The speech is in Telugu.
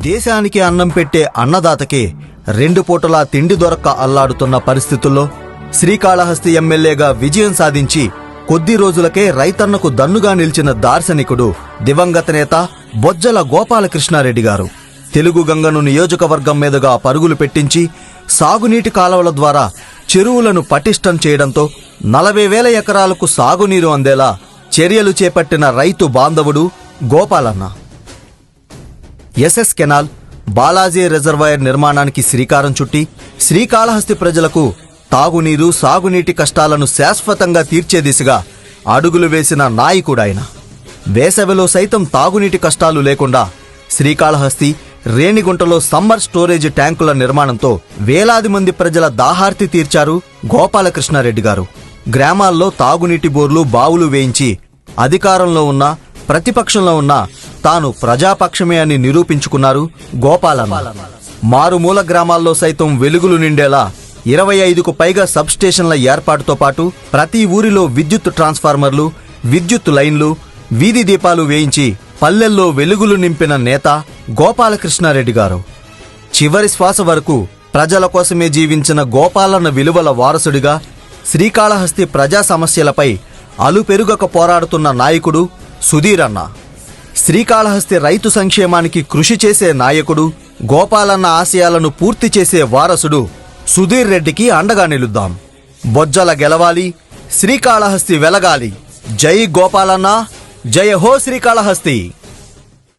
దేశానికి అన్నం పెట్టే అన్నదాతకే 2 పూటలా తిండి దొరక్క అల్లాడుతున్న పరిస్థితుల్లో శ్రీకాళహస్తి ఎమ్మెల్యేగా విజయం సాధించి కొద్ది రోజులకే రైతన్నకు దన్నుగా నిలిచిన దార్శనికుడు దివంగత నేత బొజ్జల గోపాలకృష్ణారెడ్డి గారు. తెలుగు గంగను నియోజకవర్గం మీదుగా పరుగులు పెట్టించి సాగునీటి కాలువల ద్వారా చెరువులను పటిష్టం చేయడంతో 40,000 ఎకరాలకు సాగునీరు అందేలా చర్యలు చేపట్టిన రైతు బాంధవుడు గోపాలన్న. ఎస్ఎస్ కెనాల్, బాలాజీ రిజర్వాయర్ నిర్మాణానికి శ్రీకారం చుట్టి శ్రీకాళహస్తి ప్రజలకు తాగునీరు, సాగునీటి కష్టాలను శాశ్వతంగా తీర్చే దిశగా అడుగులు వేసిన నాయకుడాయన. వేసవిలో సైతం తాగునీటి కష్టాలు లేకుండా శ్రీకాళహస్తి, రేణిగుంటలో సమ్మర్ స్టోరేజ్ ట్యాంకుల నిర్మాణంతో వేలాది మంది ప్రజల దాహార్తి తీర్చారు గోపాలకృష్ణారెడ్డి గారు. గ్రామాల్లో తాగునీటి బోర్లు, బావులు వేయించి అధికారంలో ఉన్న, ప్రతిపక్షంలో ఉన్న తాను ప్రజాపక్షమే అని నిరూపించుకున్నారు గోపాలన్న. మారుమూల గ్రామాల్లో సైతం వెలుగులు నిండేలా 25కు పైగా సబ్స్టేషన్ల ఏర్పాటుతో పాటు ప్రతి ఊరిలో విద్యుత్ ట్రాన్స్ఫార్మర్లు, విద్యుత్ లైన్లు, వీధి దీపాలు వేయించి పల్లెల్లో వెలుగులు నింపిన నేత గోపాలకృష్ణారెడ్డి గారు. చివరి శ్వాస వరకు ప్రజల కోసమే జీవించిన గోపాలన్న విలువల వారసుడిగా శ్రీకాళహస్తి ప్రజా సమస్యలపై అలుపెరుగక పోరాడుతున్న నాయకుడు సుధీరన్న. శ్రీకాళహస్తి రైతు సంక్షేమానికి కృషి చేసే నాయకుడు, గోపాలన్న ఆశయాలను పూర్తి చేసే వారసుడు సుధీర్ రెడ్డికి అండగా నిలుద్దాం. బొజ్జల గెలవాలి, శ్రీకాళహస్తి వెలగాలి. జై గోపాలన్న, జయ హో శ్రీకాళహస్తి.